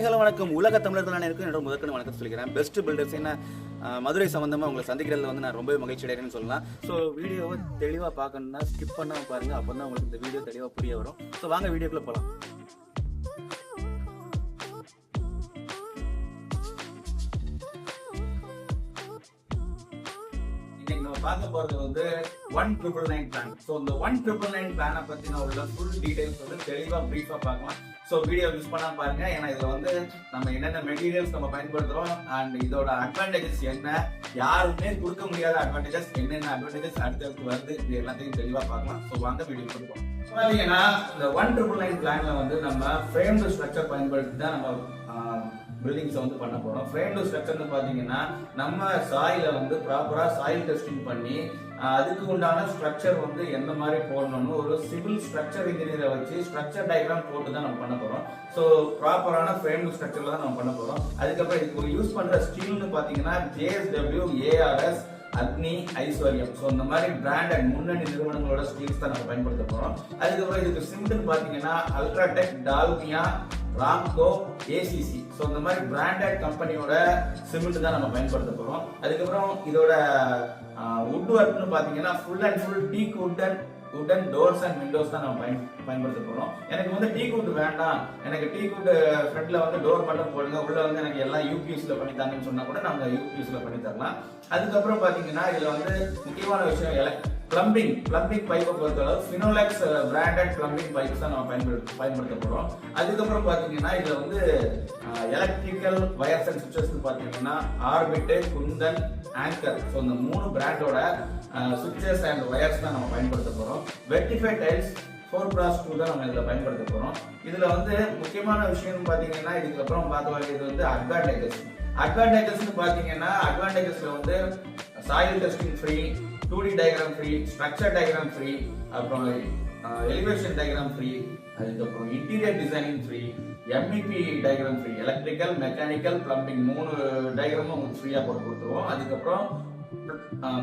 Hello வணக்கம். உலக தமிழர்கள் நான் என்னோட முதற்கொண்டு வணக்கம் சொல்லிக்கிறேன். பெஸ்ட் பில்டர்ஸ் என்ன மதுரை சம்பந்தமாக உங்களை சந்திக்கிறதுல வந்து நான் ரொம்பவே மகிழ்ச்சி அடைகிறேன்னு சொல்லலாம். ஸோ வீடியோவை தெளிவாக பார்க்கணும்னா ஸ்கிப் பண்ணாமல் பாருங்கள். அப்போ தான் உங்களுக்கு இந்த வீடியோ தெளிவாக புரிய வரும். ஸோ வாங்க வீடியோக்குள்ளே போகலாம். இன்னைக்கு நம்ம பார்க்க போறது வந்து 1999 பிளான். ஸோ இந்த 1999 பிளானை பத்தின உள்ள ஃபுல் டீடைல்ஸ் வந்து தெளிவா பிரீஃபா பார்க்கலாம். ஸோ வீடியோ யூஸ் பண்ணாம பாருங்க. ஏன்னா இதுல வந்து நம்ம என்னென்ன மெட்டீரியல்ஸ் நம்ம பயன்படுத்துறோம் அண்ட் இதோட அட்வான்டேஜஸ் என்ன, யாருமே கொடுக்க முடியாத அட்வான்டேஜஸ் என்னென்ன அட்வான்டேஜஸ் அடுத்தடுத்து வருது, இது எல்லாத்தையும் தெளிவா பார்க்கலாம். ஸோ வாங்க வீடியோ கொடுப்போம். பாத்தீங்கன்னா இந்த 1999 பிளான்ல வந்து நம்ம ஃப்ரேம்டு ஸ்ட்ரக்சர் பயன்படுத்தி தான் நம்ம பில்டிங்ஸ் வந்து பண்ண போறோம். ஃப்ரேம்டு ஸ்ட்ரக்சர்னு பாத்தீங்கன்னா நம்ம சாயில வந்து ப்ராப்பரா சாயில் டெஸ்டிங் பண்ணி அதுக்கு உண்டான ஸ்ட்ரக்சர் வந்து எந்த மாதிரி போடணும்னு ஒரு சிவில் ஸ்ட்ரக்சர் இன்ஜினியரை வச்சு ஸ்ட்ரக்சர் டயக்ராம் போட்டு தான் நம்ம பண்ண போறோம். ஸோ ப்ராப்பரான ஃப்ரேம்டு ஸ்ட்ரக்சர்ல தான் நம்ம பண்ண போறோம். அதுக்கப்புறம் இதுக்கு யூஸ் பண்ற ஸ்டீல்னு பாத்தீங்கன்னா JSW, ARS, அக்னி, ஐஸ்வர்யம். ஸோ இந்த மாதிரி பிராண்டட் முன்னணி நிறுவனங்களோட ஸ்டீல்ஸ் தான் நம்ம பயன்படுத்த போறோம். அதுக்கப்புறம் இதுக்கு சிமெண்ட் பாத்தீங்கன்னா UltraTech, Dalmia, Ramco, ACC. So இந்த மாதிரி பிராண்டட் கம்பெனியோட சிமெண்ட் தான் நம்ம பயன்படுத்த போறோம். அதுக்கப்புறம் இதோட வுட் ஒர்க்னு பாத்தீங்கன்னா full and full teak wooden doors and windows தான் நம்ம பயன்படுத்த போறோம். எனக்கு வந்து டீக் வுட் வேண்டாம், எனக்கு டீக் வுட் ஃப்ரண்ட்ல வந்து டோர் மட்டும் போடுங்க, உள்ள வந்து எனக்கு எல்லாம் யூபிஎஸ்ல பண்ணி தாங்கன்னு சொன்னா கூட நம்ம யூபிஎஸ்ல பண்ணி தரலாம். அதுக்கப்புறம் பாத்தீங்கன்னா இதுல வந்து முக்கியமான விஷயம் பிளம்பிங் பைப்பை பொறுத்தளவு ஃபினோலெக்ஸ் பிராண்டட் பிளம்பிங் பைப்ஸ் தான் நம்ம பயன்படுத்த போறோம். அதுக்கப்புறம் பாத்தீங்கன்னா இதுல வந்து எலக்ட்ரிக்கல் வயர்ஸ் அண்ட் சுவிட்சஸ் பாத்தீங்கன்னா ஆர்பிட், குந்தன், ஆங்கர். ஸோ இந்த 3 பிராண்டோட சுவிட்சஸ் அண்ட் வயர்ஸ் தான் நம்ம பயன்படுத்த போறோம். வெர்டிஃபை டைல்ஸ் 4x2 தான் நம்ம இதுல பயன்படுத்த போறோம். இதுல வந்து முக்கியமான விஷயம் பாத்தீங்கன்னா இதுக்கப்புறம் பார்க்க வேண்டியது வந்து அட்வான்டேஜஸ் பாத்தீங்கன்னா அட்வான்டேஜஸ்ல வந்து soil testing free, 2D diagram free, structure diagram free, அப்புறம் எலிவேஷன் டயக்ராம் ஃப்ரீ, அதுக்கப்புறம் interior designing free, MEP diagram free, electrical, mechanical, plumbing 3 டயக்ராமும் உங்களுக்கு ஃப்ரீயா போட்டு கொடுத்துருவோம். அதுக்கப்புறம்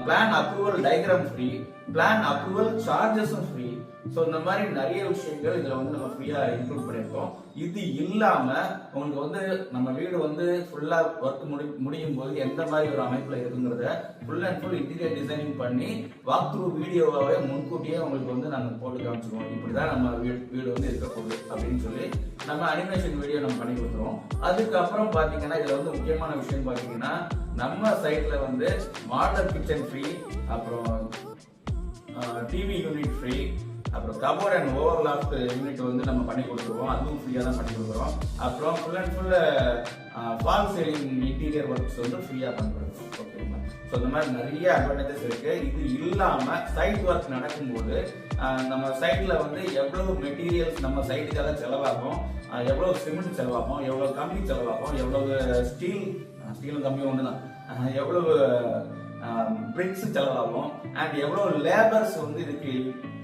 plan approval diagram free, plan approval சார்ஜஸும் ஃப்ரீ. ஸோ இந்த மாதிரி நிறைய விஷயங்கள் இதுல வந்து நம்ம ஃப்ரீயா இன்க்ளூட் பண்ணியிருக்கோம். இது இல்லாம உங்களுக்கு வந்து நம்ம வீடு வந்து ஃபுல்லா ஒர்க் முடியும் போது எந்த மாதிரி ஒரு அமைப்புல இருக்குங்கிறத full and full interior designing பண்ணி வாக் த்ரூ வீடியோவாவே முன்கூட்டியே உங்களுக்கு வந்து நாங்கள் போட்டு காமிச்சிருவோம். இப்படிதான் நம்ம வீடு வந்து இருக்க போகுது அப்படின்னு சொல்லி நம்ம அனிமேஷன் வீடியோ நம்ம பண்ணி கொடுத்துருவோம். அதுக்கப்புறம் பாத்தீங்கன்னா இதுல வந்து முக்கியமான விஷயம் பாத்தீங்கன்னா நம்ம சைட்ல வந்து மாடலர் கிச்சன் ஃப்ரீ, அப்புறம் டிவி யூனிட் ஃப்ரீ, அப்புறம் கபோர்ட் அண்ட் ஓவர்லாக் யூனிட் வந்து நம்ம பண்ணி கொடுத்துருவோம். அதுவும் ஃப்ரீயா தான் பண்ணி கொடுக்குறோம். அப்புறம் full and full fall ceiling interior works வந்து ஃப்ரீயா பண்ணி கொடுக்குறோம். ஓகேங்களா? ஸோ இந்த மாதிரி நிறைய அட்வான்டேஜஸ் இருக்கு. இது இல்லாம சைட் ஒர்க் நடக்கும்போது நம்ம சைட்ல வந்து எவ்வளவு மெட்டீரியல்ஸ் நம்ம சைட்டுக்காக செலவாகும், எவ்வளவு சிமெண்ட் செலவாகும், எவ்வளவு கம்பி செலவாகும், எவ்வளவு ஸ்டீலும் கம்பியும் ஒன்று தான், எவ்வளவு பிரிக்ஸ் செலவாகும் அண்ட் எவ்வளவு லேபர்ஸ் வந்து இதுக்கு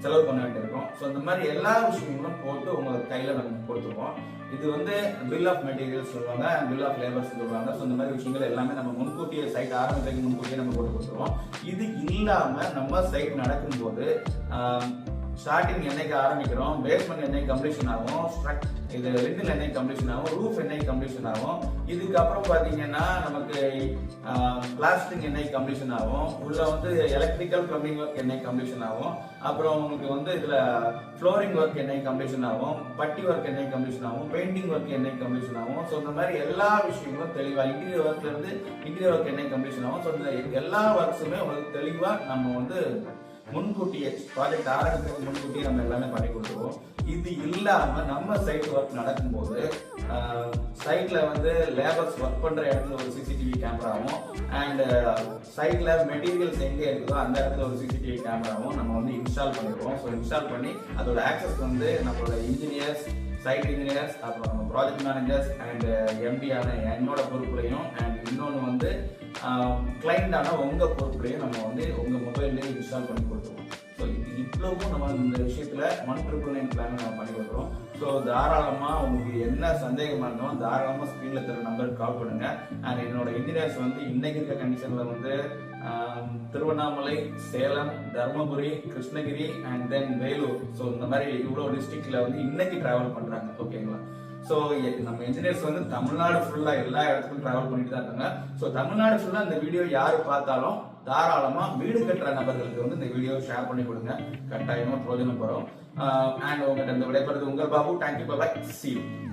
செலவு பண்ண வேண்டியிருக்கும். ஸோ இந்த மாதிரி எல்லா விஷயங்களும் போட்டு உங்களுக்கு கையில நம்ம கொடுத்துருவோம். இது வந்து பில் ஆஃப் மெட்டீரியல்ஸ் சொல்லுவாங்க அண்ட் பில் ஆஃப் லேபர்ஸ் சொல்லுவாங்க. ஸோ இந்த மாதிரி விஷயங்கள் எல்லாமே நம்ம முன்கூட்டியே சைட் ஆரம்பிக்கிறதுக்கு முன்கூட்டியே நம்ம போட்டு கொடுத்துருவோம். இது இல்லாம நம்ம சைட் நடக்கும்போது ஸ்டார்டிங் என்னைக்கு ஆரம்பிக்கிறோம், பேஸ்மெண்ட் என்னைக்கு கம்ப்ளீஷன் ஆகும், இது லிண்டில் என்னைக்கு கம்ப்ளீஷன் ஆகும், ரூஃப் என்னைக்கு கம்ப்ளீஷன் ஆகும், இதுக்கப்புறம் பாத்தீங்கன்னா நமக்கு பிளாஸ்டிங் என்னைக்கு கம்ப்ளீஷன் ஆகும், உள்ள வந்து எலக்ட்ரிக்கல் பிளம்பிங் ஒர்க் என்னைக்கு கம்ப்ளீஷன் ஆகும், அப்புறம் உங்களுக்கு வந்து இதுல ஃப்ளோரிங் ஒர்க் என்னைக்கு கம்ப்ளீஷன் ஆகும், பட்டி ஒர்க் என்னைக்கு கம்ப்ளீஷன் ஆகும், பெயிண்டிங் ஒர்க் என்னைக்கு கம்ப்ளீஷன் ஆகும். ஸோ இந்த மாதிரி எல்லா விஷயங்களும் தெளிவா இன்டீரியர் ஒர்க்ல இருந்து இன்டீரியர் ஒர்க் என்னைக்கு கம்ப்ளீஷன் ஆகும். ஸோ இந்த எல்லா ஒர்க்ஸுமே உங்களுக்கு தெளிவா நம்ம வந்து முன்கூட்டியே ப்ராஜெக்ட் ஆரம்பிக்கிறதுக்கு முன்கூட்டியே நம்ம எல்லாமே பண்ணி கொடுத்துருவோம். இது இல்லாம நம்ம சைட் ஒர்க் நடக்கும்போது சைட்ல வந்து லேபர்ஸ் ஒர்க் பண்ற இடத்துல ஒரு CCTV கேமராவும் அண்ட் சைட்ல மெட்டீரியல்ஸ் எங்க இருக்குதோ அந்த இடத்துல ஒரு CCTV கேமராவும் நம்ம வந்து இன்ஸ்டால் பண்ணிடுவோம். ஸோ இன்ஸ்டால் பண்ணி அதோட ஆக்சஸ் வந்து நம்மளோட இன்ஜினியர்ஸ், சைட் இன்ஜினியர்ஸ், அப்புறம் ப்ராஜெக்ட் மேனேஜர்ஸ் அண்ட் MD ஆன என்னோட பொறுப்புலையும் அண்ட் இன்னொன்று வந்து கிளைண்டான உங்க பொறுப்புலையும் நம்ம வந்து உங்க மொபைல்லேயே இன்ஸ்டால் பண்ணி கொடுத்துருவோம். ஸோ இவ்வளவும் நம்ம இந்த விஷயத்துல 1999 பிளான் நம்ம பண்ணி கொடுக்குறோம். ஸோ தாராளமா உங்களுக்கு என்ன சந்தேகமா இருந்தாலும் தாராளமா ஸ்க்ரீன்ல தர நம்பருக்கு கால் பண்ணுங்க. அண்ட் என்னோட இன்ஜினியர்ஸ் வந்து இன்னைக்கு இருக்க கண்டிஷன்ல வந்து Tiruvannamalai, Salem, Dharmapuri, Krishnagiri and then Vellore. So இந்த மாதிரி இவ்வளோ டிஸ்ட்ரிக்ட்ல வந்து இன்னைக்கு டிராவல் பண்றாங்க. ஓகேங்களா? ஸோ நம்ம இன்ஜினியர்ஸ் வந்து தமிழ்நாடு ஃபுல்லா எல்லா இடத்துக்கும் டிராவல் பண்ணிட்டு தான் இருக்காங்க. ஸோ தமிழ்நாடு ஃபுல்லா இந்த வீடியோ யாரு பார்த்தாலும் தாராளமா வீடு கட்டுற நபர்களுக்கு வந்து இந்த வீடியோ ஷேர் பண்ணி கொடுங்க, கட்டாயமா பிரயோஜனப்படும். அண்ட் உங்கள்கிட்ட இந்த விடைபெறுவது உங்கள் பாபு. Thank you, bye, see you.